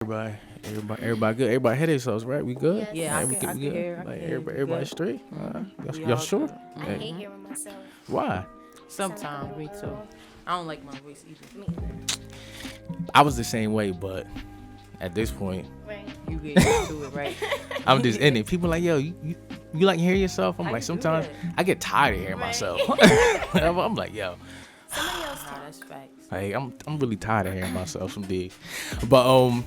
Everybody good. Everybody had themselves, right? We good? Yes. Yeah, I we can good? hear. Like We everybody good. straight? We Y'all all sure? good. I hate hearing myself. Why? Sometimes me too. Girl. I don't like my voice either. Me either. I was the same way, but at this point, Right. You get used to it, right? I'm just in it. People like, yo, you like hear yourself? I'm I like, can do sometimes that. I get tired of hearing Right. myself. I'm like, yo. Somebody else Nah, talk. that's facts. Hey, I'm really tired of hearing myself some days, but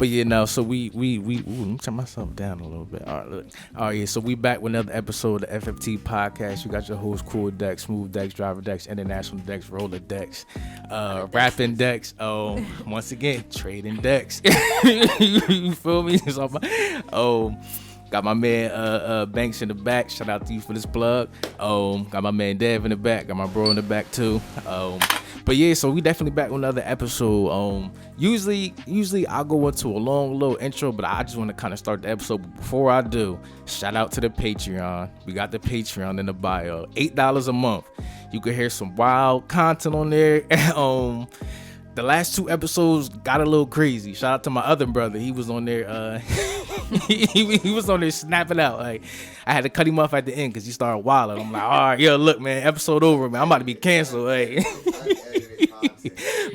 yeah, no. So we let me turn myself down a little bit. All right, yeah. So we back with another episode of the FFT podcast. You got your host, Cool Dex, Smooth Dex, Driver Dex, International Dex, Roller Dex, Rapping Dex. Once again, Trading Dex. You feel me? Got my man Banks in the back. Shout out to you for this plug. Got my man Dev in the back. Got my bro in the back too. But yeah, so we definitely back with another episode. Usually I'll go into a long little intro, but I just want to kind of start the episode. But before I do, shout out to the Patreon. We got the Patreon in the bio. $8 a month. You can hear some wild content on there. The last two episodes got a little crazy. Shout out to my other brother. He was on there. He was on there snapping out. Like, I had to cut him off at the end because he started wilding. I'm like, all right, yo, look, man, episode over, man. I'm about to be canceled. Hey.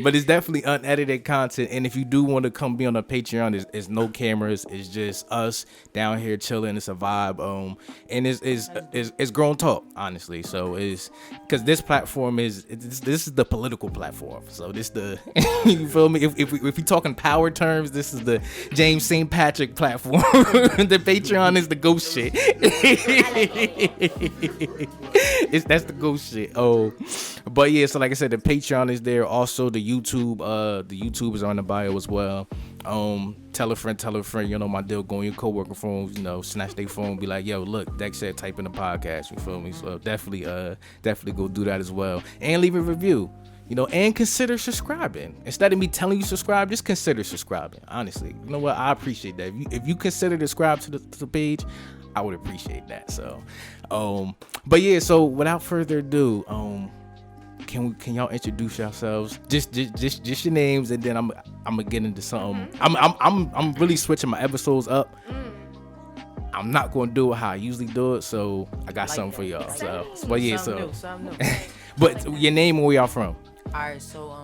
But it's definitely unedited content. And if you do want to come be on the Patreon, it's no cameras. It's just us down here chilling. It's a vibe. And it's grown talk, honestly. So it's because this platform this is the political platform. So this the you feel me? If we talking power terms, this is the James St. Patrick platform. The Patreon is the ghost shit. That's the ghost shit. But yeah, so like I said, the Patreon is there. Also the YouTube is on the bio as well. Tell a friend, you know my deal. Go on your coworker phone, snatch their phone, be like, yo, look, Dex said type in the podcast, you feel me? So definitely go do that as well. And leave a review. And consider subscribing. Instead of me telling you subscribe, just consider subscribing. Honestly, you know what? I appreciate that. If you consider subscribe to the page, I would appreciate that. So, but yeah. So without further ado, can y'all introduce yourselves? Just your names, and then I'm gonna get into something. I'm really switching my episodes up. I'm not gonna do it how I usually do it. So I got something for y'all. So, but yeah. Something new. But your name and where y'all from? All right, so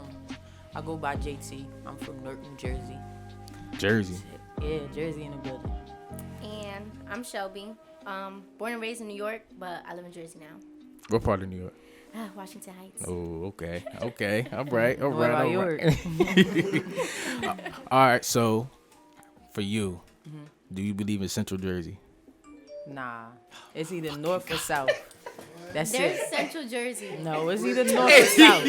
I go by JT. I'm from Newark, Jersey. Jersey. Yeah, Jersey in the building. And I'm Shelby. Born and raised in New York, but I live in Jersey now. What part of New York? Washington Heights. Oh, okay. All right. What about yours? All right. So, for you, do you believe in Central Jersey? Nah, it's either north or south. That's There's it. Central Jersey. No, it's either north or south.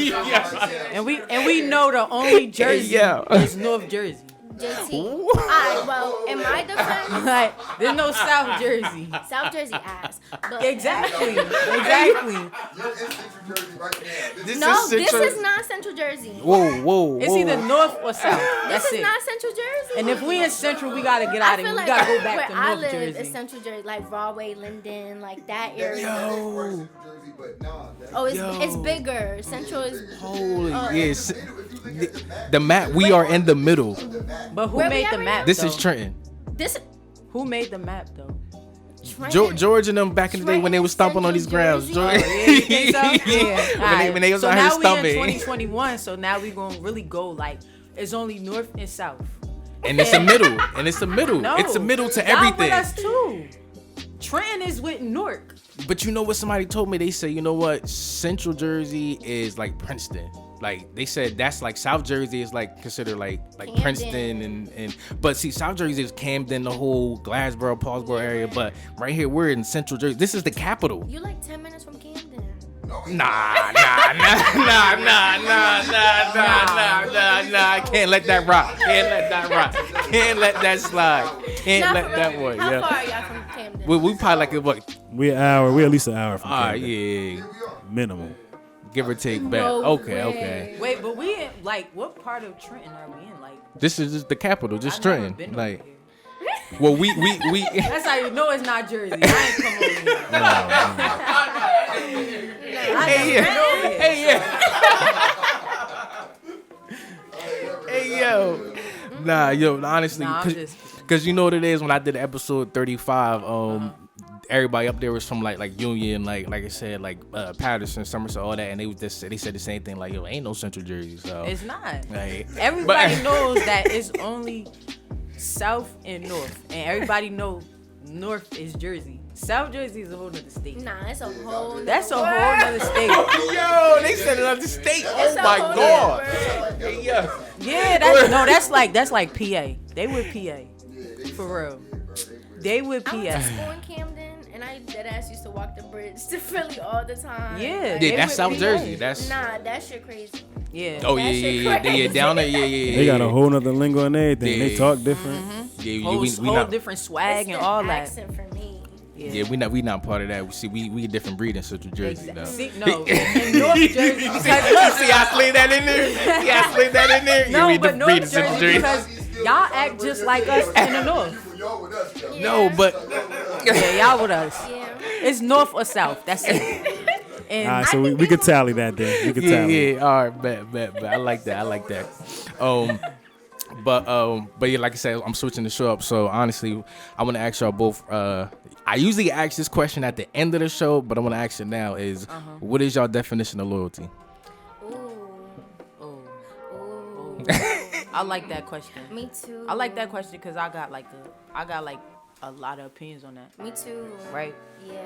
And we know the only Jersey is North Jersey. JT. Alright, well, in my defense, Like, there's no South Jersey. South Jersey ass. But Exactly. You're in Central Jersey right now. this is not Central Jersey. Whoa. It's either north or south. This That's is it. not Central Jersey. And if we in Central, we gotta get I out of feel here. We like gotta go where back to I North live Jersey. is Central Jersey, like Broadway, Linden, like that That is area. part of Central Jersey, but nah. Oh, it's bigger. Central is. Holy yes. If you look at the map, The map. We are in the middle. But who Where we made at the right map? now? This though? is Trenton. This Who made the map though? George and them back in the day when they was stomping on these grounds. Central George, Jersey? Yeah, you think so? Yeah. when they was so out here now we stomping. in 2021. So now we gonna really go like it's only north and south. And it's a middle. No, It's a middle to y'all everything. with us too. Trenton is with Newark. But you know what somebody told me? They said, you know what? Central Jersey is like Princeton. Like they said that's like South Jersey is like considered like Camden. Princeton and but see South Jersey is Camden, the whole Glassboro, Paulsboro area. But right here we're in Central Jersey. This is the capital. You like 10 minutes from Camden. Nah. I can't let that rock. Can't let that slide. Can't Not let for that real. one. How Yeah. far are y'all from Camden? We probably like what? We're at least an hour from All right, Camden. yeah. Minimum. Give or take back. No Okay. way. Wait, but we in like what part of Trenton are we in? Like This is just the capital, just I've never Trenton. been over Like, here. well, we. That's how you know it's not Jersey. I ain't come over here. Hey, yo. Nah, yo, honestly, Nah, I'm just because you know what it is when I did episode 35. Everybody up there was from like Union, like I said, like Patterson, Somerset, all that, and they said the same thing. Like, yo, ain't no Central Jersey, so it's not. like, Everybody knows that it's only South and North, and everybody know North is Jersey. South Jersey is a whole nother state. Nah, it's a whole. That's a whole nother state. Yo, they said another state. Oh my god. Yeah. Yeah, that's like PA. They with PA. For real. They with I went to PA. school in Camden, and I deadass used to walk the bridge to Philly all the time. Yeah. Yeah, that's with South PA. Jersey. That's Nah, that shit crazy. Yeah. oh that yeah, shit yeah, crazy. down there, yeah. They got a whole nother lingo and everything. They Yeah. talk different. yeah, Whole, we whole not. different swag It's and the all that. accent for me. Yeah, we not part of that. We a different breed in Central Jersey, though. See, no, in North Jersey because look, See, I slid that in there. See, I slid that in there. no, we but different breed in North Central Jersey Jersey. because y'all act just like us in the North. Y'all with us, though. No, but Yeah, y'all with us. Yeah. It's North or South. That's it. And All right, so we could tally that then. We could tally. yeah. All right, bet. I like that. But yeah, like I said, I'm switching the show up. So honestly, I want to ask y'all both. I usually ask this question at the end of the show, but I want to ask it now. What is y'all definition of loyalty? Ooh. I like that question. Me too. I like that question because I got like a lot of opinions on that. Me too. Right? Yeah.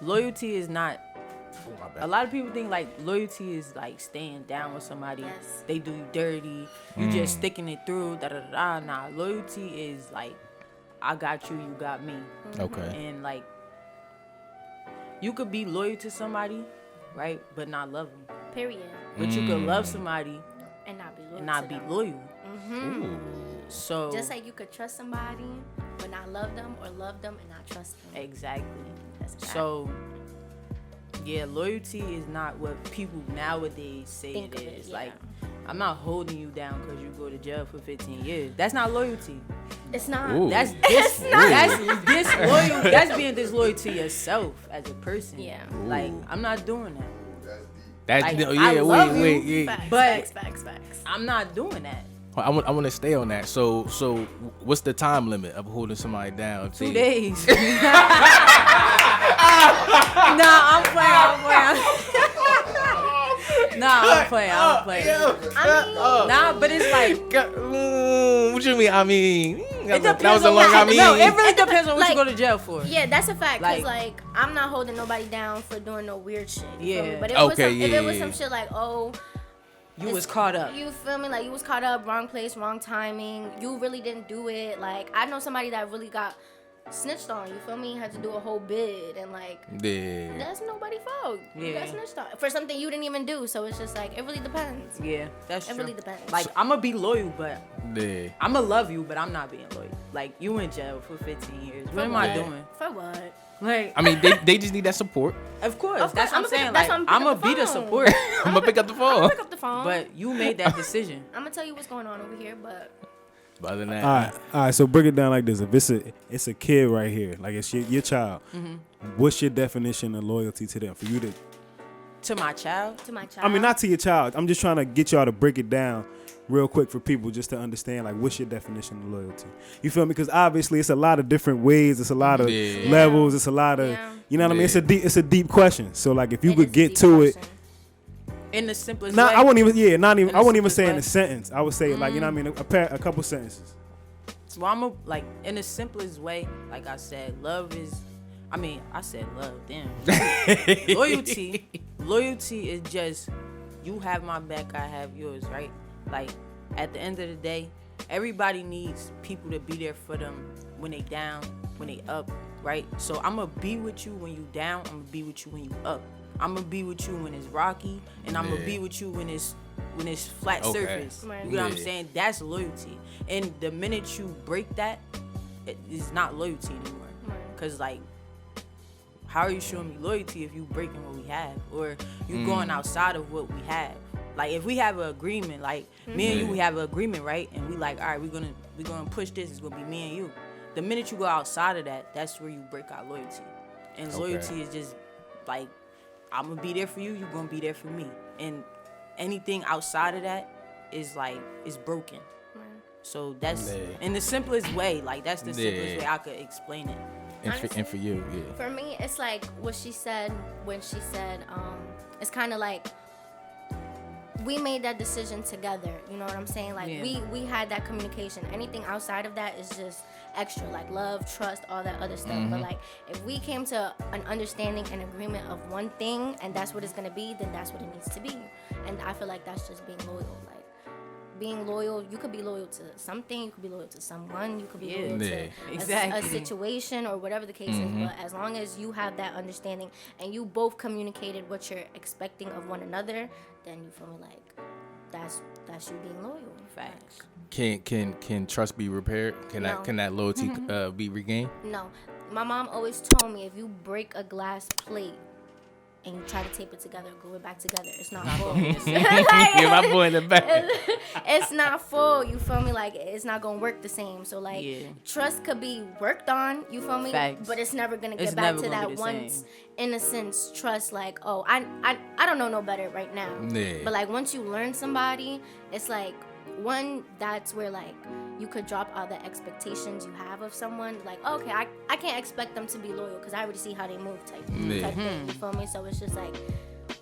Loyalty is not. Oh, my bad. A lot of people think like loyalty is like staying down with somebody. Yes. They do you dirty. You just sticking it through. Da da da. Nah, loyalty is like, I got you, you got me. Okay. And like, you could be loyal to somebody, right, but not love them. Period. But you could love somebody And not be loyal. and not to be them. loyal. So Just like you could trust somebody, but not love them, or love them and not trust them. exactly. That's a fact. So yeah, loyalty is not what people nowadays say Think it of it, is. yeah. Like, I'm not holding you down because you go to jail for 15 years. That's not loyalty. It's not. Ooh. That's disloyal. That's being disloyal to yourself as a person. Yeah. Like, I'm not doing that. That's Like, yeah. I love you, Wait. Yeah. Facts, But- facts. I'm not doing that. I want to stay on that. So what's the time limit of holding somebody down? If 2 they- days. Nah, I'm playing. Nah, I'm playing. I mean, Nah, but it's like, What you mean? I mean, it that depends was a on long. what I mean, No, it really depends on what Like- you go to jail for. yeah, that's a fact. Cause Like- I'm not holding nobody down for doing no weird shit. You feel me? Yeah. But if it was Okay, if it was yeah. some shit like, oh, You was caught up. You feel me? Like, you was caught up, wrong place, wrong timing. You really didn't do it. Like, I know somebody that really got snitched on. You feel me? Had to do a whole bid, and like, yeah. that's nobody's fault. You got Yeah. snitched on for something you didn't even do. So it's just like, it really depends. Yeah, that's It true. really depends. Like, I'm gonna be loyal, but Yeah. I'm gonna love you, but I'm not being loyal. Like, you in jail for 15 years. What am I doing? For what? Like, I mean, they just need that support. of course, Of that's course, what I'm I'ma saying. pick- that's Like, why I'm I'm gonna picking be up the the phone. support, I'm gonna pick up the phone. Pick up the phone. but you made that decision. I'm gonna tell you what's going on over here, but But other than that, All right. So break it down like this: if it's a kid right here, like it's your child. What's your definition of loyalty to them? For you to, To my child, to my child. I mean, not to your child. I'm just trying to get y'all to break it down real quick for people just to understand, like, what's your definition of loyalty? You feel me? Because obviously it's a lot of different ways. It's a lot of Yeah. levels. It's a lot of, Yeah. you know what I mean? Yeah. It's a deep question. So like, if you It could is a get deep to it. question. in the simplest Nah, way. I wouldn't even. Yeah, not even. In I the wouldn't even say in a simplest sentence. I would say like, you know what I mean? A couple sentences. Well, I'm like, in the simplest way, like I said, love is. I said love. Damn. Loyalty is just you have my back, I have yours, right? Like, at the end of the day, everybody needs people to be there for them when they down, when they up, right? So I'm gonna be with you when you down. I'm gonna be with you when you up. I'm gonna be with you when it's rocky, and I'm gonna Yeah. be with you when it's flat Okay. surface. Right. You know what I'm Yeah. saying? That's loyalty. And the minute you break that, it is not loyalty anymore. Right. Cause like, how are you showing me loyalty if you breaking what we have, or you going outside of what we have? Like, if we have an agreement, like me and you, we have an agreement, right? And we like, all right, we're gonna push this. It's gonna be me and you. The minute you go outside of that, that's where you break our loyalty. And Okay. loyalty is just like, I'm gonna be there for you. You're gonna be there for me. And anything outside of that is like, is broken. Right. So that's Yeah. in the simplest way. Like that's the simplest Yeah. way I could explain it. And for you, yeah. For me, it's like what she said when she said, it's kind of like we made that decision together. You know what I'm saying? Like Yeah. we had that communication. Anything outside of that is just extra, like love, trust, all that other stuff. But like if we came to an understanding and agreement of one thing, and that's what it's gonna be, then that's what it needs to be. And I feel like that's just being loyal. Like being loyal, you could be loyal to something, you could be loyal to someone, you could be loyal Yeah. to Exactly. a situation or whatever the case is. But as long as you have that understanding and you both communicated what you're expecting of one another, then you feel me, like that's you being loyal. Facts. Can trust be repaired? Can No. that loyalty be regained? No, my mom always told me if you break a glass plate and you try to tape it together, glue it back together, it's not full. Yeah, my boy in the back. It's not full, you feel me? Like it's not gonna work the same. So like Yeah. trust could be worked on, you feel me? Facts. But it's never gonna It's get back never to gonna that be the once same. innocence trust. Like, oh, I don't know no better right now. Yeah. But like once you learn somebody, it's like one, that's where like you could drop all the expectations you have of someone. Like, okay, I can't expect them to be loyal because I already see how they move type Yeah. thing. You feel me? So it's just like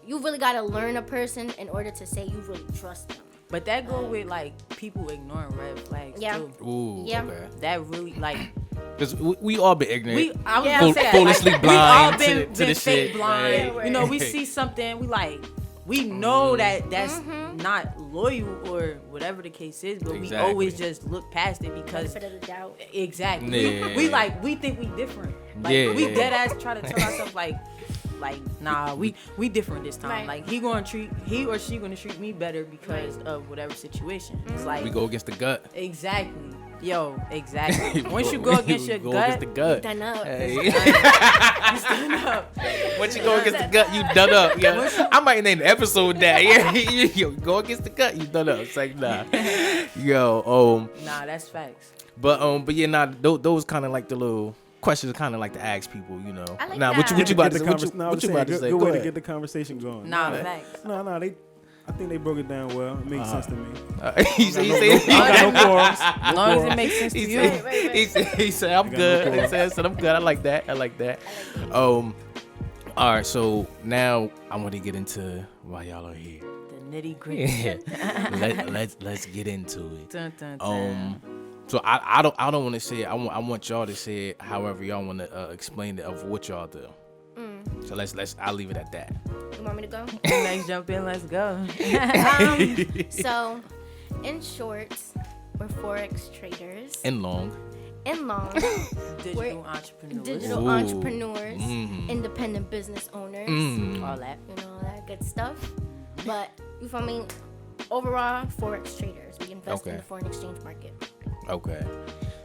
you really gotta learn a person in order to say you really trust them. But that go with like people ignoring red flags Yeah. too. Ooh, Yeah. okay. That really like Because we all been ignorant. I was Yeah. gonna say that, Foolishly like, blind we all to been the fake shit. blind. Like- You know, we see something, we like, we know that's not loyal or whatever the case is, but Exactly. we always just look past it because Benefit of the doubt. exactly. Yeah. We think we different. Like Yeah. we dead ass try to tell ourselves like nah, we different this time. Right. Like he or she gonna treat me better because of whatever situation. It's like we go against the gut. exactly. Yo, exactly. Once you go against your go gut, against the gut. Done up. Hey. you stand up. Once you go against the gut, you done up. Yo. I might name the episode that. Yeah, yo, go against the gut, you done up. It's like nah. Yo, Nah, that's facts. but yeah, nah. Those kind of like the little questions, kind of like to ask people, you know. I like nah, that. what you about to say? Get the What you about to say? Good Go way to ahead. get the conversation going. Nah, facts. No, I think they broke it down well. It makes sense to me. He said, I got no quarrels. As long as it makes sense to He you. said, he said, I'm I got no good. He problem. said, I'm good. I like that. All right. So now I want to get into why y'all are here. The nitty gritty. Yeah. Let's get into it. Dun, dun, dun. So I don't want to say it. I want y'all to say it however y'all want to explain it of what y'all do. So I'll leave it at that. You want me to go? Next jump in, let's go. So, in short, we're Forex traders. And long. In long, Digital entrepreneurs. digital Ooh. entrepreneurs, Mhm. independent business owners, All that. you know, that good stuff. But, you feel me? Overall, Forex traders. We invest in Okay. the foreign exchange market. Okay.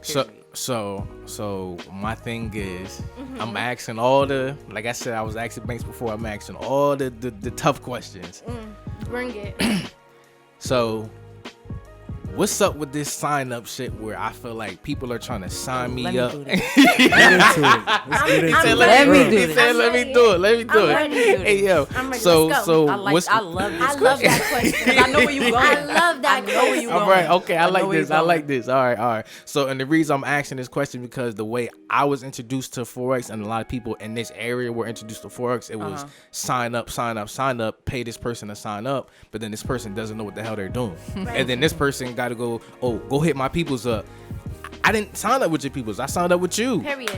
Period. So my thing is, Mm-hmm. I'm asking all the, like I said, I was asking Banks before. I'm asking all the tough questions. Bring it. So, what's up with this sign up shit where I feel like people are trying to sign me Let me up? do this. Get into it. Let's get into I'm it. Let me do He this. said, let me do it. Let me do I'm it. ready. Hey yo. I'm ready. So Let's go. so I love this I love that question. 'Cause I know where you going. I love that I know where you question. All right, okay, I know like where this. you're I like going. this. All right. So, and the reason I'm asking this question because the way I was introduced to Forex, and a lot of people in this area were introduced to Forex, it was sign up, pay this person to sign up, but then this person doesn't know what the hell they're doing, and then this person got to go hit my people's up. I didn't sign up with your peoples. I signed up with you. Period.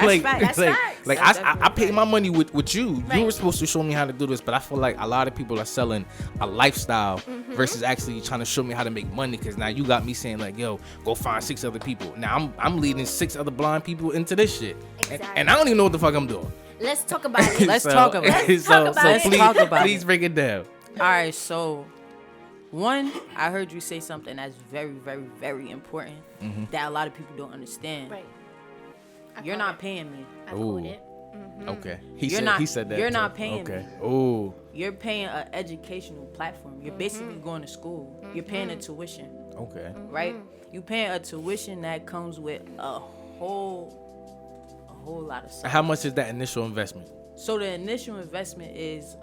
like, facts. That's like, facts. like That's I definitely paid my money with you. You Right. were supposed to show me how to do this, but I feel like a lot of people are selling a lifestyle versus actually trying to show me how to make money. Because now you got me saying like, yo, go find 6 other people. Now I'm leading 6 other blind people into this shit, Exactly. and I don't even know what the fuck I'm doing. Let's talk about it. Let's talk about it. So, talk about so it. please, Talk about please it. break it down. All right, so one, I heard you say something that's very, very, very important that a lot of people don't understand. Right. I You're caught not it. paying me. I Ooh. caught it. Okay, You're he said that. you're too. not paying Okay. me. Ooh. You're paying an educational platform. You're basically going to school. You're paying a tuition, Okay. right? You paying a tuition that comes with a whole lot of stuff. How much is that initial investment? So the initial investment is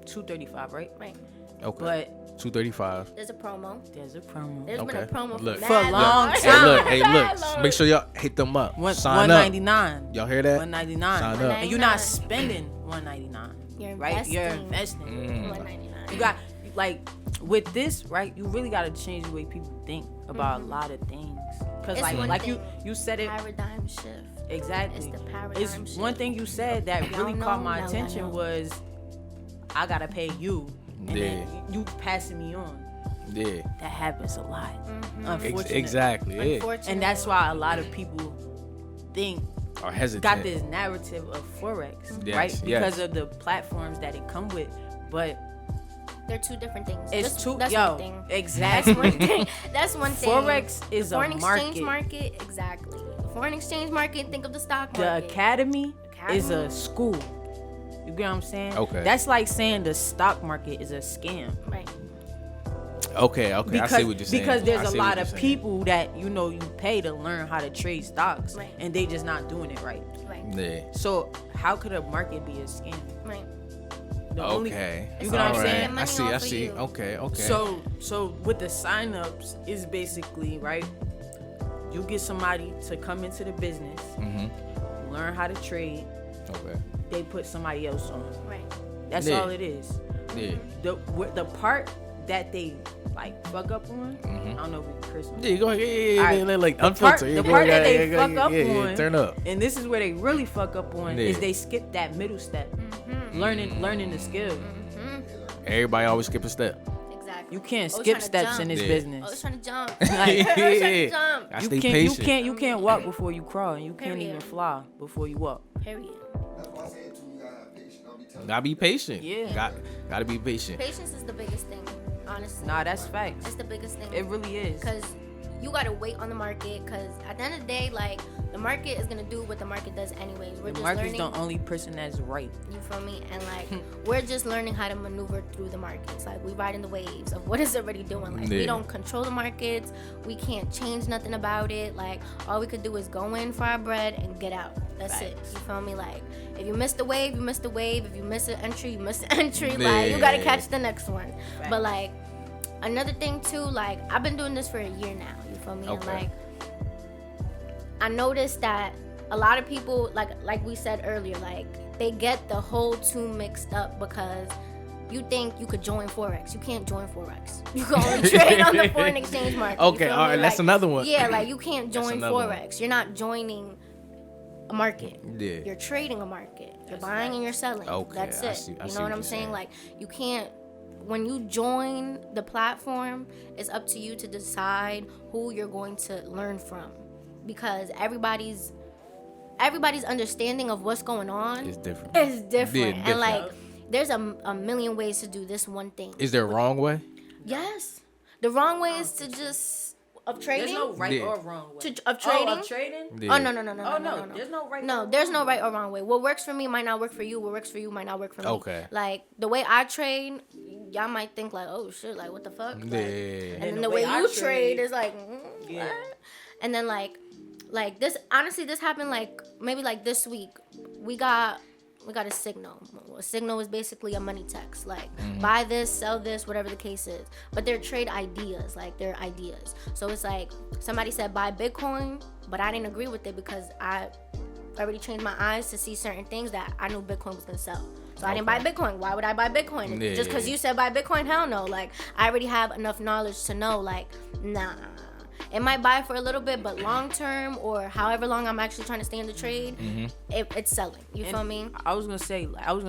$235, right? Right. Okay. But 235. There's a promo. there's a promo. There's been a Okay. promo Look. for For a mad long long. time. Hey, look. Make sure y'all hit them up. Sign up. $199. Y'all hear that? $199. Sign up. And you're not spending $199. You're right? You're investing. investing. $199. You got like with this, right? You really got to change the way people think about a lot of things. Cause It's one like thing. you said it Paradigm shift. exactly. It's the paradigm It's shift. one thing you said that Y'all really know, caught my now I attention know. was I gotta pay you, and Yeah. then you passing me on. Yeah. That happens a lot, Mm-hmm. unfortunately. Exactly. Yeah. Unfortunately. And that's why a lot of people think Or hesitant. got this narrative of Forex, Yes, right? yes. Because of the platforms that it come with, but they're two different things. it's too That's yo one thing. exactly. That's one thing. That's one thing. Forex is the foreign a exchange market. market. Exactly. The foreign exchange market. Think of the stock The market. academy is Academy. a school. You get what I'm saying? Okay. That's like saying the stock market is a scam. Right. Okay. I Because, see what you're saying. because I there's a see what lot you're of saying. people that you pay to learn how to trade stocks, Right. and they just not doing it right. Right. Yeah. So how could a market be a scam? Right. The only- Okay. you get what I'm All saying? right. I Money see. I off of see. you. Okay. Okay. So with the signups is basically right. You get somebody to come into the business, learn how to trade. Okay. They put somebody else on. Right. That's Yeah. all it is. Yeah. The part that they like fuck up on. I don't know if we can curse on. Yeah. Go ahead. Yeah. All right. Like The part, unfiltered. the Yeah, part yeah, that they yeah, fuck yeah, up yeah, on, turn up. and this is where they really fuck up on, Yeah. is they skip that middle step, learning the skill. Everybody always skip a step. Exactly. You can't Always skip trying to steps jump. in this Yeah. business. Always trying to jump. Like, Always trying to Yeah. jump. I you stay can't, patient. you can't walk before you crawl, and you can't Period. even fly before you walk. Period. That's why I said too, you gotta have patience. Don't be telling Gotta be patient. Yeah. Gotta be patient. Patience is the biggest thing, honestly. Nah, that's facts. It's the biggest thing. It really is. Because you gotta wait on the market. Because at the end of the day, like the market is gonna do what the market does anyways. We're The just market's learning. the only person that's right. You feel me? And like we're just learning how to maneuver through the markets. Like we riding the waves of what it's already doing. Like Yeah. we don't control the markets. We can't change nothing about it. Like all we could do is go in for our bread and get out. That's it. You feel me? Like if you miss the wave, you miss the wave. If you miss an entry, you miss the entry. Like you gotta Yeah. catch the next one. But like another thing too, like I've been doing this for a year now. You feel me? And Okay. like I noticed that a lot of people, like we said earlier, like they get the whole two mixed up because you think you could join Forex. You can't join Forex. You can only trade on the foreign exchange market. You Okay, feel all right, me? that's Like, another one. Yeah, like you can't That's join another one. Forex. You're not joining a market. Yeah. You're trading a market. You're buying and you're selling. Okay, That's I it. see- I You see know what what I'm you're saying? saying. Like you can't. When you join the platform, it's up to you to decide who you're going to learn from, because everybody's understanding of what's going on It's different. is different. Yeah, And like different. there's a million ways to do this one thing. Is there a wrong way? Yes. The wrong way is to just of trading. There's no right Yeah. or wrong way. Of trading? Oh, of trading? Yeah. Oh no. Oh, no, there's no right No, or there's wrong no right or wrong way. What works for me might not work for you. What works for you might not work for me. Okay. Like the way I trade, y'all might think like, oh shit, like what the fuck? Like, Yeah. and then the the way way I you trade- trade is like, Yeah. what? And then like this. Honestly, this happened like maybe like this week. We got a signal. A signal is basically a money text, like buy this, sell this, whatever the case is. But they're trade ideas, like they're ideas. So it's like somebody said buy Bitcoin, but I didn't agree with it because I already changed my eyes to see certain things that I knew Bitcoin was gonna sell. So I didn't buy Bitcoin. Why would I buy Bitcoin? Yeah. Just because you said buy Bitcoin? Hell no. Like I already have enough knowledge to know, like, nah. It might buy for a little bit, but long term or however long I'm actually trying to stay in the trade, it's selling. You feel me? I was gonna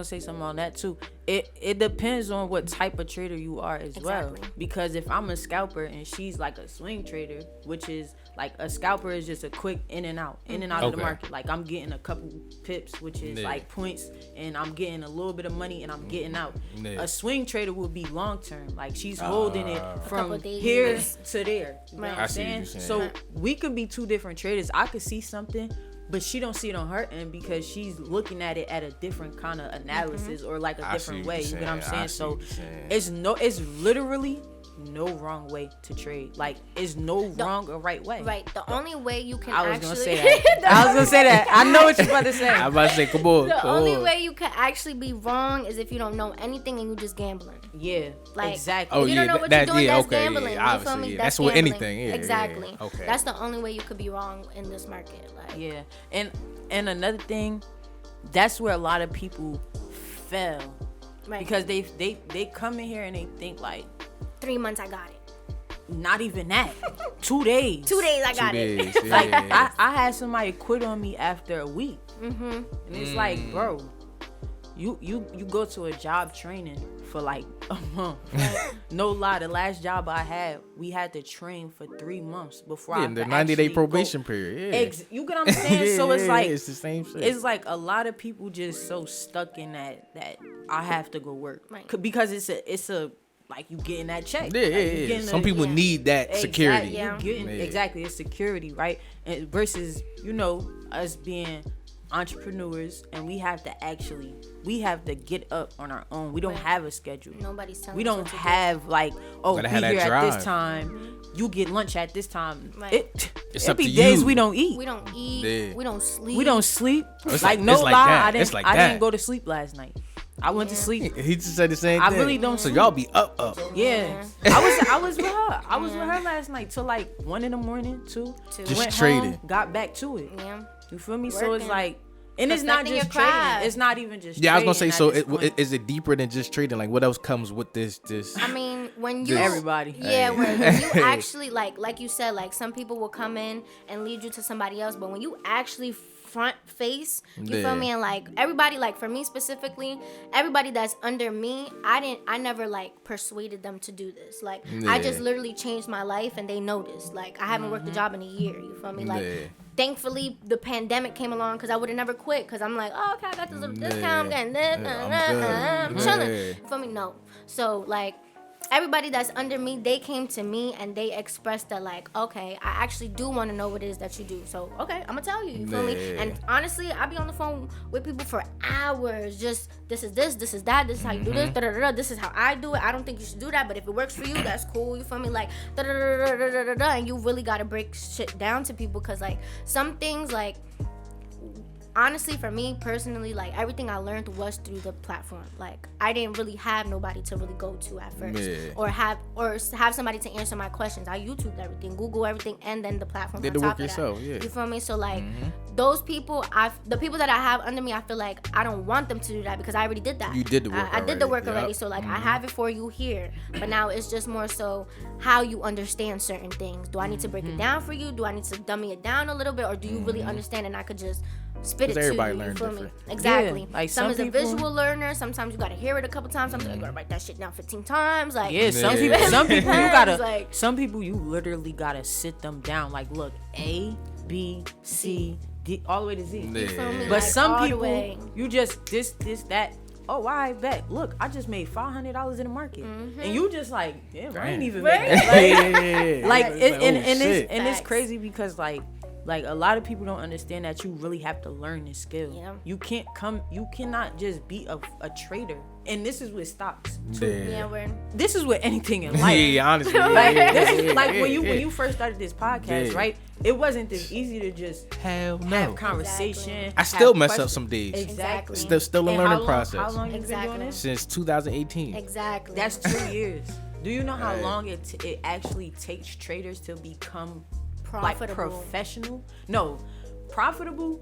say something on that too. It depends on what type of trader you are as well. Exactly. Because if I'm a scalper and she's like a swing trader, which is like a scalper is just a quick in and out of the Okay. market. Like I'm getting a couple pips, which is Yeah. like points, and I'm getting a little bit of money and I'm getting out. Yeah. A swing trader will be long term. Like she's holding it from Couple days. here to there. You know Right. what I I'm see what saying? you're saying. So we could be two different traders. I could see something, but she don't see it on her end because she's looking at it at a different kind of analysis or like a I see different what way. you're You get what I'm saying. saying? I see So what you're saying. it's literally no wrong way to trade. Like, it's no wrong or right way. Right. The only way you can I was actually gonna say that. I was gonna say that. I know what you're about to say. I'm about to say, come on. the come only on. way you can actually be wrong is if you don't know anything and you just gambling. Yeah, Like, exactly. Oh, if you don't know what that- you're doing, yeah, that's okay, yeah, gambling. You feel obviously, me? yeah. That's That's with gambling. anything, yeah, yeah, exactly. yeah. Okay. That's the only way you could be wrong in this market. Like, Yeah, and another thing, that's where a lot of people fail right. because they come in here and they think like 3 months I got it. not even that, 2 days. 2 days I 2 got days. it. Yeah, Like yeah, yeah. I had somebody quit on me after a week, and it's like, bro, you go to a job training for like a month. No lie, the last job I had, we had to train for 3 months before I In the could 90-day actually probation go. period. Yeah. You get what I'm saying? Yeah, So it's yeah, like it's the same shit. it's like a lot of people just so stuck in that I have to go work. Right. Because it's a like you getting that check. Yeah, Like, yeah, you yeah. getting Some a- people yeah. need that security. Yeah. You getting, Yeah. exactly, it's security, right? And versus, us being entrepreneurs, and we have to get up on our own. We don't Right. have a schedule. Nobody's telling We us don't what to do. have like, oh, Gotta we have that here at drive. this time. You get lunch at this time. Right. It's It up be to days you. we don't eat. We don't eat. Yeah. We don't sleep. We don't sleep. It's like, like- no it's like lie, that. I didn't. It's like I that. didn't go to sleep last night. I went to sleep. He just said the same I thing. really don't So sleep. y'all be up. Yeah, I was with her. I was with her last night till like 1 in the morning, 2. Just Went trading. home, got back to it. Yeah. You feel me? So it's Working. like, and it's not Perfecting just your craft. trading. It's not even just. Yeah, I was gonna say. trading So at this point. is it deeper than just trading? Like, what else comes with this? I mean, when you Everybody. yeah, Hey. when you actually like you said, like some people will come in and lead you to somebody else, but when you actually front face, you Yeah. feel me, and like everybody, like for me specifically, everybody that's under me, I never like persuaded them to do this. Like I just Yeah. literally changed my life, and they noticed. Like I haven't worked a job in a year. You feel me? Like. Yeah. Thankfully, the pandemic came along because I would have never quit. Because I'm like, oh, okay, I got this little discount. I'm getting this. I'm good. chilling. Yeah. You feel me? No. So, like, everybody that's under me, they came to me and they expressed that, like, okay, I actually do want to know what it is that you do. So, okay, I'm going to tell you. You feel me? Yeah. And honestly, I be on the phone with people for hours. Just, this is this is that, this is how you do this, da-da-da-da, this is how I do it. I don't think you should do that, but if it works for you, that's cool. You feel me? Like, da-da-da-da-da-da-da. And you really got to break shit down to people because, like, some things, like, honestly, for me personally, like everything I learned was through the platform. Like I didn't really have nobody to really go to at first, Yeah. or have somebody to answer my questions. I YouTubed everything, Google everything, and then the platform. Did on the top work of that. yourself, yeah. You feel me? So like those people, the people that I have under me, I feel like I don't want them to do that because I already did that. You did the work I did the work already, already. yup. So like I have it for you here, but now it's just more so how you understand certain things. Do I need to break it down for you? Do I need to dummy it down a little bit, or do you really understand and I could just spit it 'Cause to everybody you? You learn feel me? different. Exactly. Yeah, like some some is a people- visual learner. Sometimes you gotta hear it a couple times. Sometimes you gotta write that shit down 15 times. Like Yeah, some Yeah. people you gotta Like- some people you literally gotta sit them down. Like, look, A, B, C, D, all the way to Z. you feel me? Yeah. But Like, some all the people way. you just this, that. Oh, I bet. Look, I just made $500 in the market, and you just like, damn, I ain't even Right? made that. Yeah. Like, It's it, like, and oh, and shit. it's Facts. crazy because like a lot of people don't understand that you really have to learn this skill. Yeah. You cannot just be a trader. And this is with stocks too. Yeah, we're This is with anything in Yeah, life. yeah, honestly. Yeah, Like, yeah, this is yeah, like yeah, when yeah. you first started this podcast, Yeah. right? It wasn't this easy to just Hell no. have conversation. I still have mess up questions. some days. Exactly. Still a And learning how process. How long you been Exactly. doing this? Since 2018. exactly. That's 2 years. Do you know how Right. long it actually takes traders to become like profitable. professional? No, profitable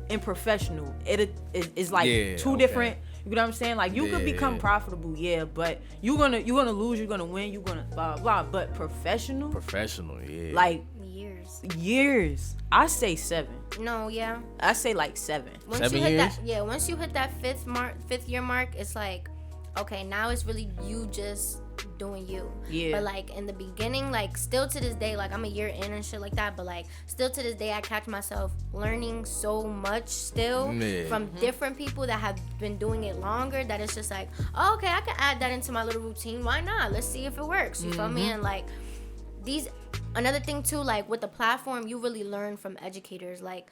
and professional. It is like Yeah, two okay. different. You know what I'm saying? Like you could Yeah, become yeah. profitable, yeah, but you're gonna lose, you're gonna win, you're gonna blah blah. But professional, Professional, yeah. like years. years. I say 7. No, yeah. I say like 7. Once 7 you hit years? that, yeah. Once you hit that fifth year mark, it's like, okay, now it's really you just doing you. Yeah. But like in the beginning, like still to this day, like I'm a year in and shit like that, but like still to this day, I catch myself learning so much still Yeah. from different people that have been doing it longer. That it's just like, oh, okay, I can add that into my little routine. Why not? Let's see if it works. You feel me? And like another thing too, like with the platform, you really learn from educators. Like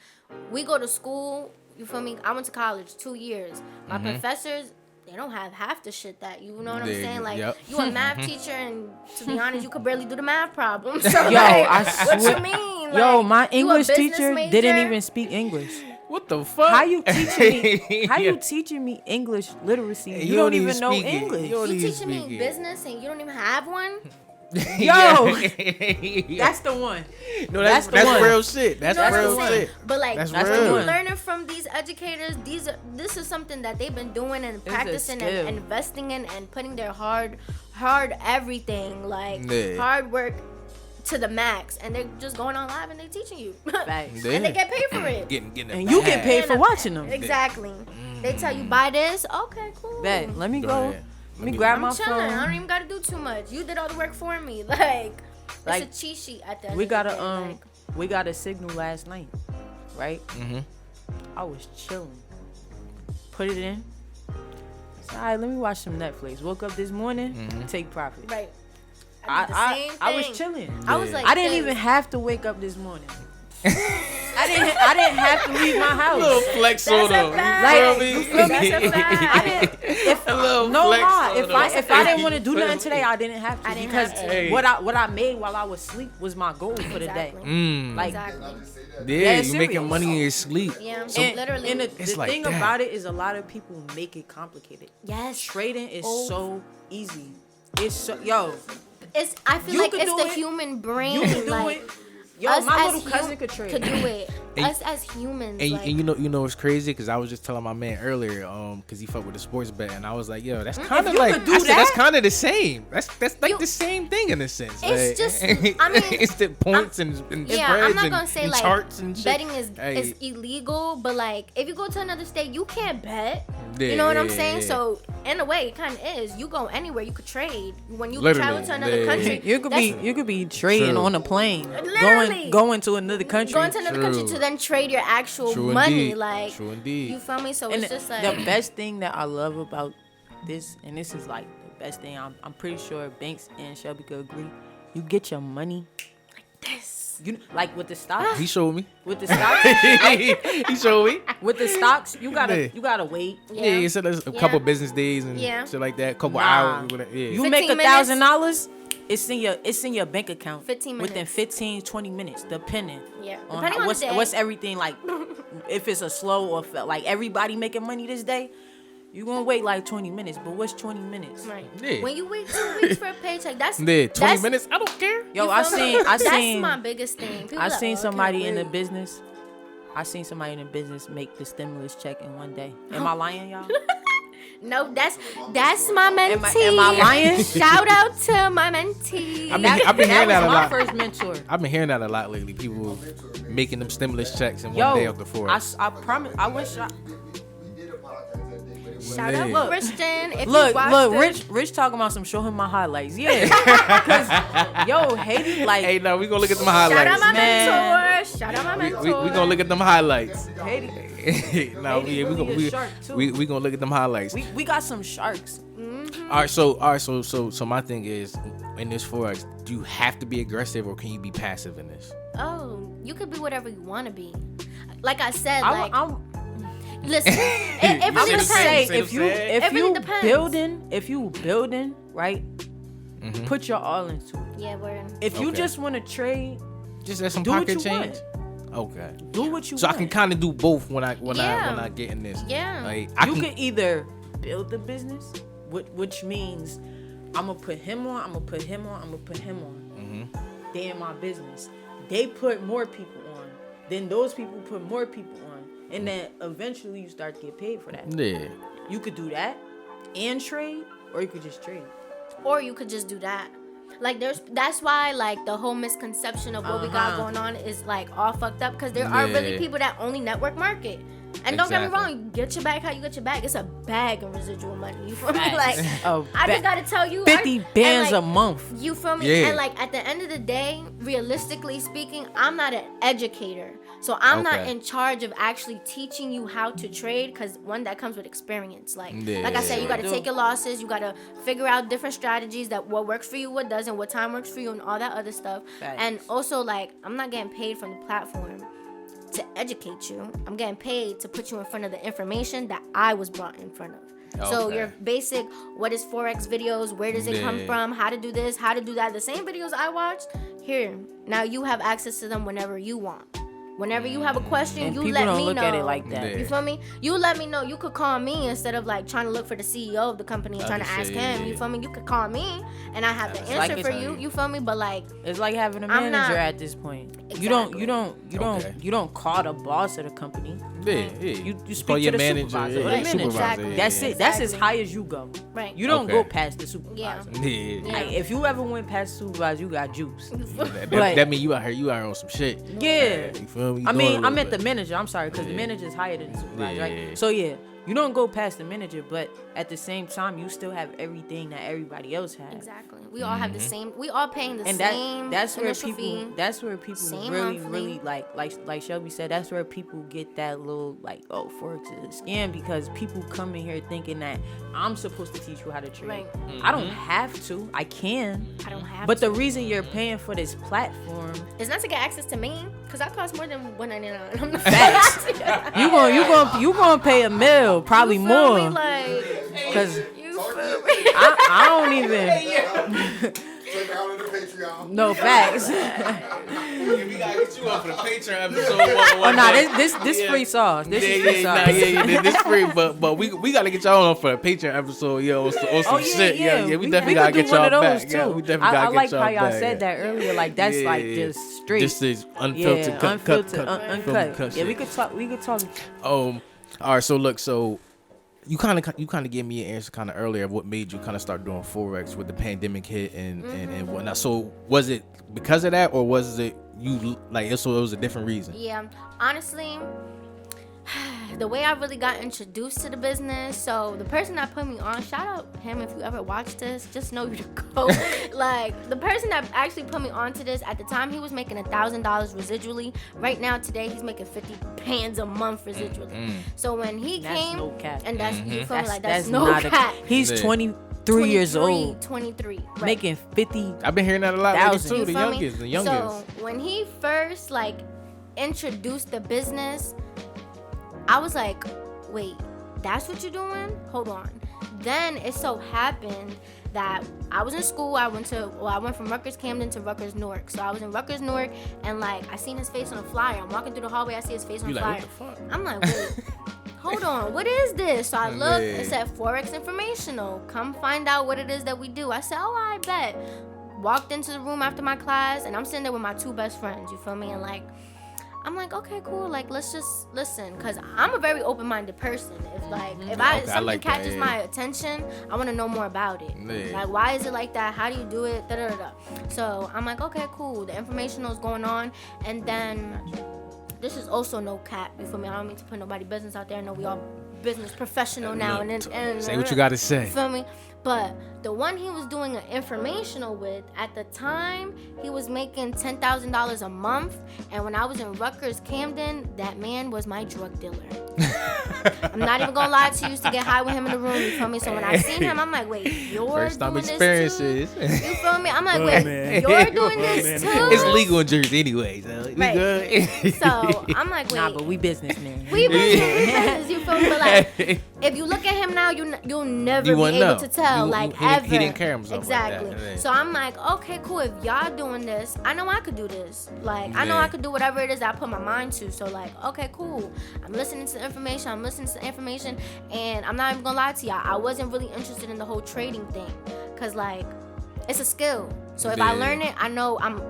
we go to school, you feel me? I went to college 2 years. My professors, they don't have half the shit that you know what I'm Yeah, saying. Like yep. you a math teacher, and to be honest, you could barely do the math problem. So Yo, like, I what swear- you mean? Yo, Like, my you a English business teacher major? didn't even speak English. What the fuck? How you teaching me? How Yeah. you teaching me English literacy? And You don't even even know speak it. English. You don't You even teaching me speak it. business and you don't even have one? Yo, Yeah. that's the one. No, that's the one. real shit. That's You know real what I'm saying? shit. But like, That's That's real. the when one. you learning from these educators, this is something that they've been doing and a practicing skill. and investing in and putting their hard everything, like Yeah. hard work to the max, and they're just going on live and they're teaching you, Facts. Yeah. and they get paid for it. Getting it And you get back. paid for watching them. Exactly. They tell you buy this. Okay, cool. Bet. Let me Go go. ahead. Let me grab I'm my chilling. I phone. don't even gotta do too much. You did all the work for me. Like it's a cheat sheet at the end. We of got the a day, like, we got a signal last night, right? Mhm. I was chilling. Put it in. Said, all right, let me watch some Netflix. Woke up this morning, take profit. right. I did the same I was thing. chilling. I was Yeah. like, I didn't this. even have to wake up this morning. I didn't have to leave my house. little flex on That's a them. fact. You feel me? That's a fact. I didn't. If A little no flex lie, on if them. I didn't want to do You nothing feel today, me? I didn't have to I didn't because have to. Hey. what I made while I was asleep was my goal for the day. Exactly. Like Exactly. Yeah, you serious. making money in your sleep. Yeah, and, literally. and the It's like thing that. about it is a lot of people make it complicated. Yes. Trading is Oh. so easy. It's so It's. I feel You like could it's do the it. human brain. you can do like, it. Yo, us my as little cousin could trade. Could do it. And- Us as humans. And, like, and you know it's crazy because I was just telling my man earlier, because he fucked with the sports bet, and I was like, yo, that's kind of you like could do I said, that's that- kind of the same. That's like You- the same thing in a sense. It's like, just- I mean, it's the points and yeah, spreads I'm not and, gonna say and like charts and shit. betting is Hey, illegal, but like if you go to another state, you can't bet. Yeah, you know what I'm yeah, saying? yeah. So in a way, it kind of is. You go anywhere, you could trade. When you Literally, travel to another yeah. country, You could be trading True. on a plane, Literally. going to another country. going to another country True. to then trade your actual True money. indeed. Like True indeed. you feel me? So And it's just like the best thing that I love about this, and this is like the best thing, I'm pretty sure Banks and Shelby could agree. You get your money, this. you like with the stocks. He showed me. With the stocks, He showed me. with the stocks, you Yeah. gotta wait. Yeah, he said there's a Yeah. couple business days and Yeah. shit like that. Couple Nah. hours. Whatever. Yeah. You 15 make minutes. $1,000. It's in your bank account 15 within minutes. 15-20 minutes, depending. Yeah. On Depending on what's the day. what's everything like. If it's a slow or like everybody making money this day, you gonna wait like 20 minutes. But what's 20 minutes? Right. Yeah. When you wait 2 weeks for a paycheck, that's Yeah, 20 that's- minutes. I don't care. Yo, you I feel me? seen That's my biggest thing. People I like, seen "Oh, somebody can't in the wait." business. I seen somebody in the business make the stimulus check in one day. Am I lying, y'all? No, that's my mentee. Am I lying? Shout out to my mentee. I've been hearing that was a my lot. first mentor. I've been hearing that a lot lately. People making them stimulus checks in one Yo, day of the Forex. I promise. I wish. Shout Yeah. out Look. Christian. If Look, you watched Rich talking about some show him my highlights. Yeah. 'Cause, yo, Haiti, like, Hey, no, we gonna look at them Shout out highlights. my Man. mentor. Shout out my We mentor. gonna look at them highlights. Haiti, No, Haiti we really a shark, too. we gonna look at them highlights. we got some sharks. All right, so my thing is, in this Forex, do you have to be aggressive or can you be passive in this? Oh, you could be whatever you want to be. Like I said, I'm listen, it really gonna say depends. if you It if really you depends. building right, Mm-hmm. put your all into it. Yeah, word. If you Okay. just want to trade, Just as some Do what pocket you change. Okay. do what you So I want. can kind of do both when I Yeah. get in this. Yeah. Like I You can. could either build the business, which means I'm gonna put him on, I'm gonna put him on, I'm gonna put him on. Mm-hmm. They in my business. They put more people on. Then those people put more people on. And then eventually you start to get paid for that. Yeah. You could do that and trade, or you could just trade. Or you could just do that. Like that's why like the whole misconception of what we got going on is like all fucked up because there are really Yeah. people that only network market. And don't get me Exactly. wrong, get your bag how you get your bag. It's a bag of residual money. You feel me? Facts. Like A I just ba- gotta tell you, 50 bands and, a month. You feel me? Yeah. And like at the end of the day, realistically speaking, I'm not an educator. So I'm not Okay. in charge of actually teaching you how to trade because one that comes with experience. Like I said, you Yeah. gotta take your losses, you gotta figure out different strategies that what works for you, what doesn't, what time works for you and all that other stuff. Facts. And also like I'm not getting paid from the platform to educate you. I'm getting paid to put you in front of the information that I was brought in front of. So Okay. your basic, what is Forex videos? Where does it come Yeah. from? How to do this? How to do that? The same videos I watched, here. Now you have access to them whenever you want. Whenever you have a question, And you people let don't me look know. at it like that. Yeah. You feel me? You let me know. You could call me instead of like trying to look for the CEO of the company and trying to Other ask shit, him. yeah. You feel me? You could call me and I have the It's like answer for it's- you. You feel me? But like, It's like having a I'm manager not- at this point. Exactly. Okay. You don't call the boss of the company. Yeah, yeah. You Call speak to your the manager, supervisor. yeah, Or the manager. Exactly. yeah, That's yeah. it. That's as Exactly. high as you go. right? You don't Okay. go past the Yeah. supervisor. Yeah. Like, if you ever went past the supervisor, you got juice. That, But- that mean you out here on some shit. Yeah. You feel me? I Doing mean, a I little meant the bit. manager. I'm sorry, because the Yeah. manager is higher than the supervisor, Yeah. right? So yeah, you don't go past the manager, but at the same time, you still have everything that everybody else has. Exactly. We all have the Mm-hmm. same. We all paying the And same that's where initial people fee. that's where people Same really monthly. like Shelby said, that's where people get that little like, oh, Forex is a scam, because people come in here thinking that I'm supposed to teach you how to trade. Right. I don't have to. I can. I don't have. But to. the reason you're paying for this platform, It's not to get access to me, cause that costs more than $199. I'm not Facts. you gonna pay a mill, probably You feel me? more, Like, because you feel me? I don't even Check out on the Patreon. no facts. We gotta get you up for the Patreon episode. Oh no, this free sauce. This is free sauce. This free, but we gotta get y'all on for a Patreon episode, yo, on some Oh yeah, shit, yeah. We definitely gotta could get do one y'all of those back. too. Yeah, we definitely I gotta like get y'all how y'all back. said that earlier. Like that's Yeah, like yeah. just straight. This is unfiltered, yeah, cut, unfiltered, cut, uncut. Yeah, we could talk. All right, so look, so you kind of gave me an answer kind of earlier of what made you kind of start doing Forex with the pandemic hit and whatnot. So was it because of that, or was it you like so it was a different reason? Yeah, honestly, the way I really got introduced to the business. So the person that put me on, shout out him if you ever watch this, just know you to go. Like the person that actually put me onto this at the time, he was making $1,000 residually. Right now, today, he's making 50 bands a month residually. So when he That's came, no cap. and that's you feel me, like that's no not cap. He's Yeah. 23 years old, 23, right. making 50. I've been hearing that a lot lately Thousand. too. You The feel me? youngest, the youngest. So when he first like introduced the business, I was like, wait, that's what you're doing? Hold on. Then it so happened that I was in school. I went from Rutgers Camden to Rutgers Newark. So I was in Rutgers Newark, and like I seen his face on a flyer. I'm walking through the hallway, I see his face on You a like, flyer. what the fuck? I'm like, wait, hold on, what is this? So I looked, Man. it said Forex Informational. Come find out what it is that we do. I said, oh, I bet. Walked into the room after my class, and I'm sitting there with my two best friends, you feel me? And like, I'm like, okay, cool. Like, let's just listen, cause I'm a very open-minded person. If Okay, I I something like that, catches yeah. my attention, I want to know more about it. Yeah. Like, why is it like that? How do you do it? Da da da da. So I'm like, okay, cool. The informational is going on, and then this is also no cap. You feel me? I don't mean to put nobody business out there. I know we all business professional now, and Say what you gotta say. You feel me? But the one he was doing an informational with, at the time, he was making $10,000 a month. And when I was in Rutgers, Camden, that man was my drug dealer. I'm not even gonna lie to you. Used to get high with him in the room. You feel me? So when I seen him, I'm like, wait, you're First time doing this experiences. too? You feel me? I'm like, Well, wait, man. you're doing Well, this man. too? It's legal in Jersey anyway, so we Right. good. So I'm like, wait. Nah, but we businessmen. We business, you feel me? But like, if you look at him now, you'll never You be wouldn't able know. to tell, You- like he didn't- ever. he didn't carry himself like that, exactly. yeah. So I'm like, okay, cool. If y'all doing this, I know I could do this. Like I know Yeah. I could do whatever it is that I put my mind to. So like, okay, cool. I'm listening to information. And I'm not even gonna lie to y'all. I wasn't really interested in the whole trading thing, cause like, it's a skill. So if I Yeah. learn it, I know I'm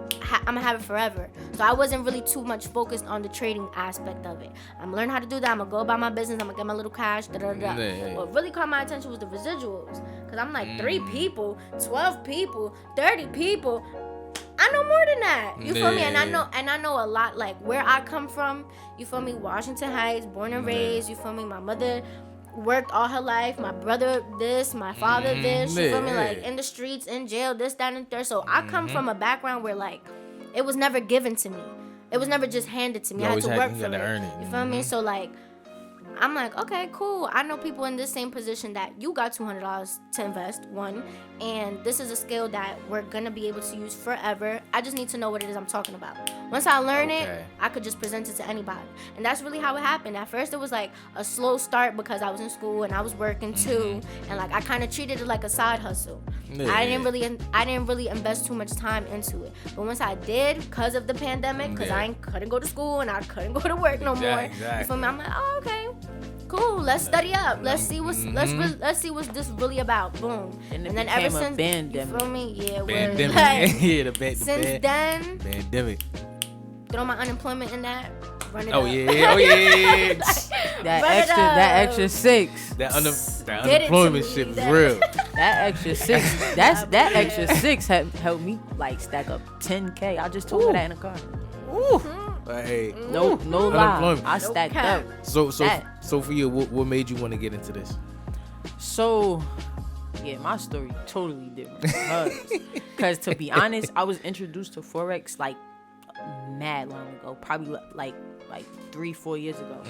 gonna have it forever. So I wasn't really too much focused on the trading aspect of it. I'm learning how to do that. I'm gonna go about my business. I'm gonna get my little cash. Da da da. Yeah. What really caught my attention was the residuals, cause I'm like 3 people, 12 people, 30 people. I know more than that. You feel me? And I know a lot, like where I come from. You feel me? Washington Heights, born and raised. You feel me? My mother worked all her life. My brother this, my father this. You feel me? Like in the streets, in jail, this, that, and third. So I come from a background where like it was never given to me. It was never just handed to me. You I had always to had- work you for had to it. earn it. You feel me? So like, I'm like, okay, cool. I know people in this same position that you got $200 to invest, one, and this is a skill that we're gonna be able to use forever. I just need to know what it is I'm talking about. Once I learn it, I could just present it to anybody. And that's really how it happened. At first, it was like a slow start because I was in school and I was working too, and like I kind of treated it like a side hustle. Yeah. I didn't really invest too much time into it. But once I did, because of the pandemic, because I couldn't go to school and I couldn't go to work no more. Exactly. You feel me? I'm like, oh, okay, cool. Let's study up. Let's see what's let's see what's this really about. Boom. And it then ever became a since, pandemic. you feel me? Yeah, Pandemic. like, Yeah, the since then, pandemic. throw my unemployment in that. Run it Oh up. yeah, oh yeah. That extra 6. That Did it to unemployment me, shit was that- real. That extra 6. That extra 6 helped me like stack up 10K. I just told her that in the car. But hey, No lie. Unemployment. I stacked cap. up. so That. for you, what made you want to get into this? So, yeah, my story totally different. Because to be honest, I was introduced to Forex like mad long ago, probably like 3-4 years ago,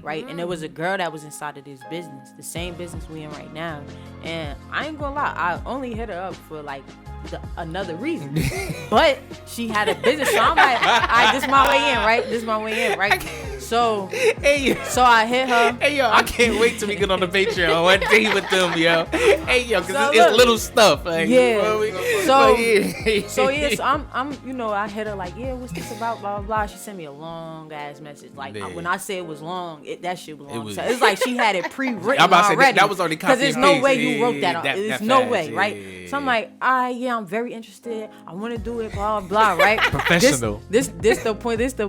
right? And there was a girl that was inside of this business, the same business we in right now. And I ain't gonna lie, I only hit her up for like another reason, but she had a business, so I'm like, all right, this my way in, right? So I hit her. Hey yo, I can't wait till we get on the Patreon one day with them, yo. Hey yo, cause So it's look. little stuff, like, Yeah. you feel me? So I'm I hit her like, yeah, what's this about, blah blah blah. She sent me a long ass message. Like Yeah. when I say it was long, that shit was long. was- So it's like she had it pre-written I'm about to say, already. that was already because copy there's and no paste. way you Yeah, wrote that. that There's no fast. way, Yeah, right? yeah, So I'm yeah. like, yeah, I'm very interested. I want to do it, blah blah, right? Professional. This the point. This the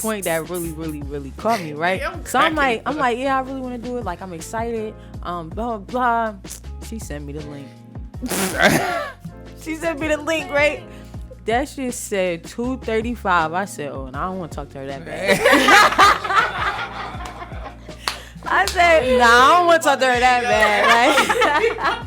point that really caught me, right? I'm So I'm cracking like, yeah, I really want to do it. Like I'm excited. Blah blah. She sent me the link. She sent me the link, right? That shit said 235. I said, oh, and I don't want to talk to her that bad. I said, nah, I don't want to talk to her that bad, right?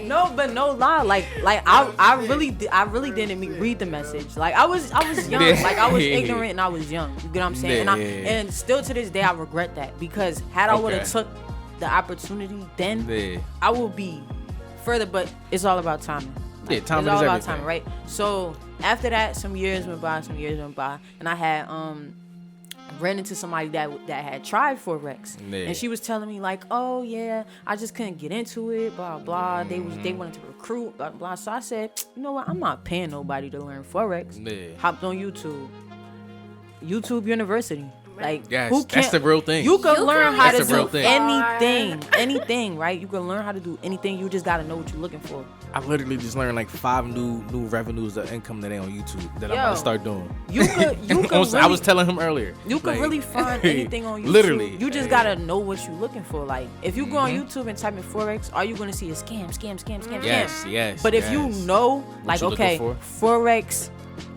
No, but no lie. Like I really didn't read the message. Like I was young. Yeah. Like I was ignorant and I was young. You get what I'm saying? Yeah. And still to this day I regret that, because had I would have Okay. took the opportunity then, Yeah. I will be further. But it's all about timing. Yeah, timing it's all is about everything. timing, right? So after that, some years went by, and I had ran into somebody that had tried Forex, Yeah. and she was telling me like, oh yeah, I just couldn't get into it, blah blah. They wanted to recruit, blah blah. So I said, you know what? I'm not paying nobody to learn Forex. Yeah. Hopped on YouTube University. Like, Yes, who that's can't? the real thing. You can learn how to That's the real do thing. anything, right? You can learn how to do anything. You just gotta know what you're looking for. I literally just learned like 5 new revenues of income today on YouTube that I'm about Yo, to start doing. You could I really, was telling him earlier. you could like, really find anything on YouTube. Literally. You just gotta know what you're looking for. Like, if you go on YouTube and type in Forex, all you're gonna see is scam. Yes. But if you know, like, you looking okay, for? Forex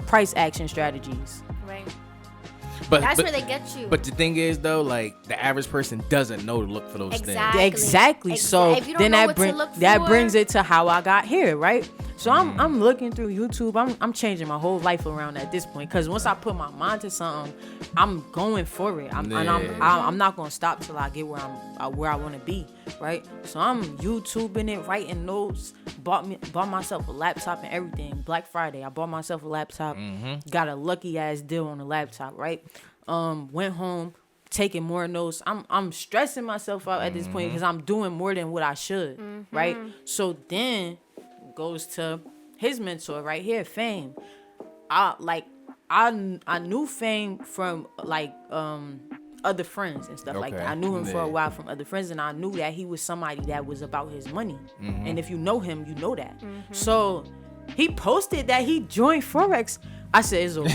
price action strategies. Right. But That's where they get you. But the thing is though, like the average person doesn't know to look for those Exactly. Exactly. So If you don't then know what to look that for- brings it to how I got here, right? So I'm looking through YouTube. I'm changing my whole life around at this point, because once I put my mind to something, I'm going for it. And I'm not gonna stop till I get where I want to be, right? So I'm YouTubing it, writing notes. Bought myself a laptop and everything. Black Friday, I bought myself a laptop. Got a lucky ass deal on the laptop, right? Went home, taking more notes. I'm stressing myself out at this point because I'm doing more than what I should, right? So then goes to his mentor right here, Fame. I knew Fame from like other friends and stuff like Okay. that. I knew him for a Yeah. while from other friends, and I knew that he was somebody that was about his money. And if you know him, you know that. So he posted that he joined Forex. I said, it's over.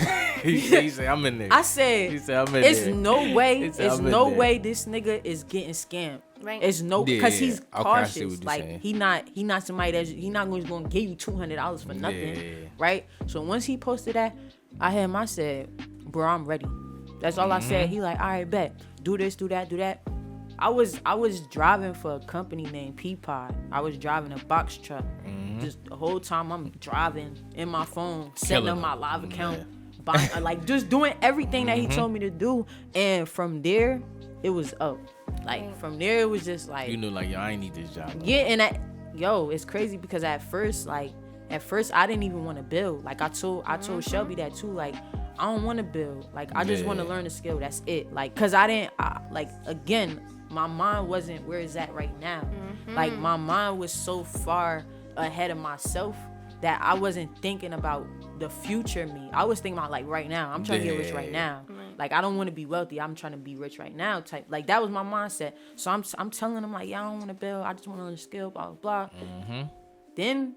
he said, I'm in there. I said, He said, I'm in it's there. no way, He said, it's I'm in no there. way this nigga is getting scammed. Right. It's no, Yeah, because yeah. he's Okay, I cautious. see what you're Like saying. he not somebody that's he not going to give you $200 for nothing, Yeah. right? So once he posted that, I had him. I said, bro, I'm ready. That's all I said. He like, all right, bet. Do this, do that, do that. I was driving for a company named Peapod. I was driving a box truck. Just the whole time I'm driving in my phone, setting up Killing my it. live account, buying, like just doing everything that he told me to do. And from there, it was up. Like from there, it was just like You knew like, yo, I ain't need this job. yeah, and it's crazy because at first I didn't even want to build. Like I told Shelby that too. Like I don't want to build. Like I just want to learn a skill. That's it. Like cause again, my mind wasn't where it's at right now. Like my mind was so far ahead of myself that I wasn't thinking about the future me. I was thinking about like right now. I'm trying to get rich right now. Like I don't want to be wealthy. I'm trying to be rich right now. Type like that was my mindset. So I'm telling them like, yeah, I don't want to build. I just want to learn a skill. Blah blah blah. Then,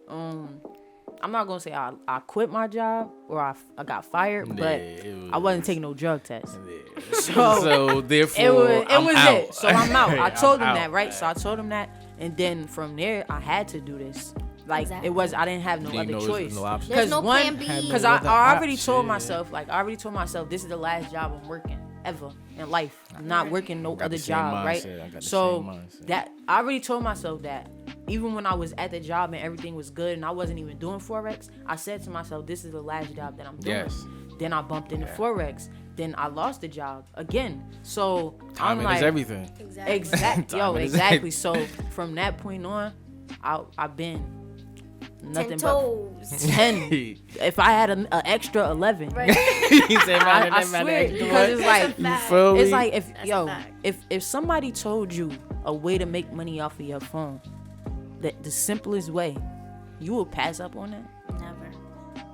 I'm not gonna say I quit my job or I got fired, but I wasn't taking no drug test. So therefore, it was out. it. So I'm out. I told him I'm that, out. right? So I told him that, and then from there I had to do this. Like Exactly. I didn't have no Didn't other know choice. no option. There's no plan B. Because no I other already option. told myself, this is the last job I'm working ever in life. I'm not working no got other the same job, right? mindset. I got the So same mindset. that I already told myself that even when I was at the job and everything was good and I wasn't even doing Forex, I said to myself, this is the last job that I'm doing. Yes. Then I bumped into Forex. Then I lost the job again. So Timing I'm like, is everything. Exactly. Yo, Timing is exactly. So from that point on, I've been nothing 10 but toes. 10. If I had an extra 11, Right. You said, man, I that man swear, extra because work. it's like, You feel me? it's like if That's a fact. if somebody told you a way to make money off of your phone, the simplest way, you will pass up on that. Never.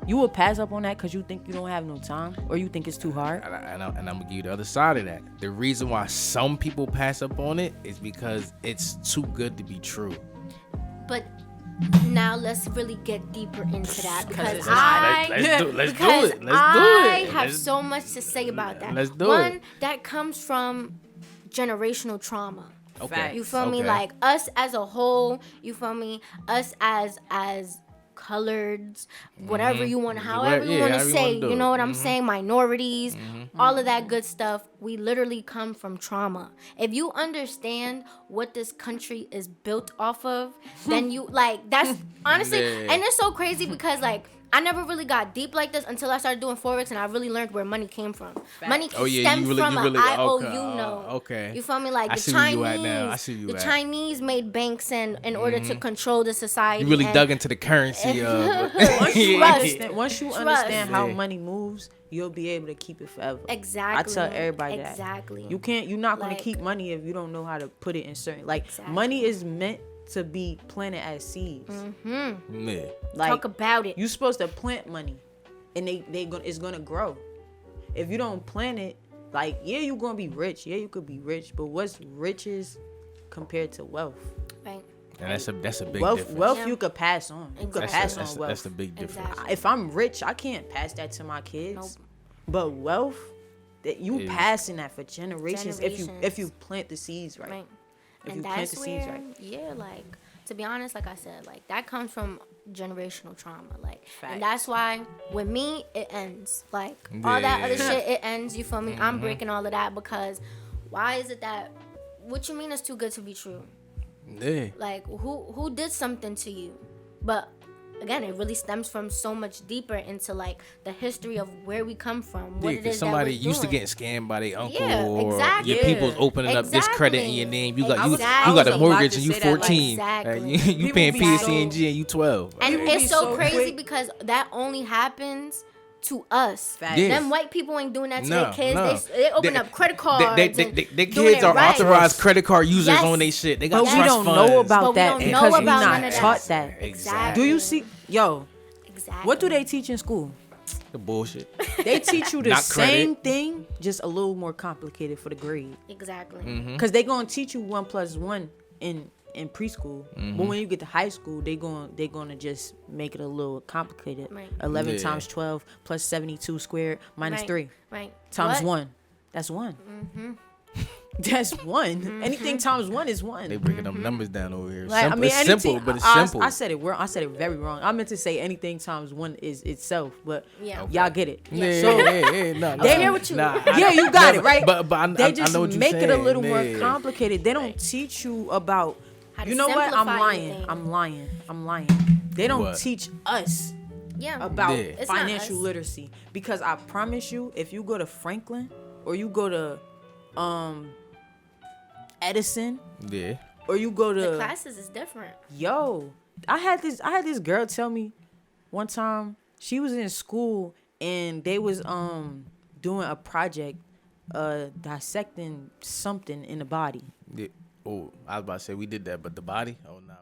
You will pass up on that because you think you don't have no time or you think it's too hard. And I'm gonna give you the other side of that. The reason why some people pass up on it is because it's too good to be true. But now let's really get deeper into that because it's I Let's do it. Let's do because it. Let's do I it. have Let's- so much to say about that. Let's do One, it. that comes from generational trauma. Okay. You feel me? Okay. Like us as a whole, you feel me? Us as coloreds, whatever you want, however you want to however you say, wanna do you know it. what I'm saying? Minorities, all of that good stuff. We literally come from trauma. If you understand what this country is built off of, then you like that's honestly, Yeah. and it's so crazy because like I never really got deep like this until I started doing Forex and I really learned where money came from. Money Oh, yeah, stems you really- from you an really- IOU okay, note. okay. You feel me? Like I the see where Chinese, you at now. I see where you the at. Chinese made banks in order to control the society. You really and- dug into the currency of Once you Trust. understand how Yeah. money moves, you'll be able to keep it forever. Exactly. I tell everybody that. Exactly. You're not gonna Like- keep money if you don't know how to put it in certain. Like Exactly. money is meant to be planted as seeds. Yeah. Like Talk about it. you're supposed to plant money, and it's gonna grow. If you don't plant it, like you're gonna be rich. Yeah, you could be rich, but what's riches compared to wealth? Right. And that's a big Wealth, difference. Yeah. you could pass on. You could Exactly. pass on That's wealth. the big difference. Exactly. If I'm rich, I can't pass that to my kids. Nope. But wealth, that you Is- passing that for generations, if you Generations. plant the seeds right. Right. If And you plant that's the seeds where, right. yeah, like to be honest, like I said, like that comes from generational trauma. Like, Facts. and that's why with me it ends. Like all that other Yeah. shit, it ends. You feel me? I'm breaking all of that because why is it that? What you mean it's too good to be true? Yeah. Like who did something to you? But again, it really stems from so much deeper into like the history of where we come from, what Yeah, it 'cause is somebody that we're used to doing. getting scammed by their uncle Yeah, or exactly. your people's opening up this credit in Exactly. your name. You got I you, was- you I got was a about mortgage to and you say that, like, 14. Exactly. You People paying be PSC&G and you 12. And People be it's so so crazy quick. because that only happens to us. Facts. Yeah. Them white people ain't doing that to No, their kids. no. They open up credit cards. Their and kids doing it are right. authorized credit card users Yes. on their shit. They got But trust we don't funds. know about But we that don't know because we're about not none of that. taught that. Exactly. Do you see, Exactly. what do they teach in school? the bullshit. They teach you the Not same thing, just a little more complicated for the grade. Exactly. Because they gonna teach you 1 + 1 in preschool, but when you get to high school, they gonna just make it a little complicated. Right. 11 Yeah. times 12 plus 72 squared minus Right. 3 Right. times What? 1. That's 1. That's 1. Anything times 1 is 1. They breaking them numbers down over here. Like, Simple, it's simple, but it's simple. I said it wrong. I said it very wrong. I meant to say anything times 1 is itself, but Yeah. Okay. y'all get it. Yeah, So no, They- I hear what you- yeah, you got it right. But I they just know what you're make it a saying. little more Yeah. complicated. They don't teach you about. How to You know what? I'm simplify lying. anything. I'm lying. They don't What? teach us Yeah. about Yeah. It's not financial us. literacy because I promise you, if you go to Franklin or you go to Edison, Yeah. or you go to The classes is different. Yo, I had this girl tell me one time she was in school and they was doing a project dissecting something in the body. Yeah. Oh, I was about to say we did that, but the body? Oh, nah.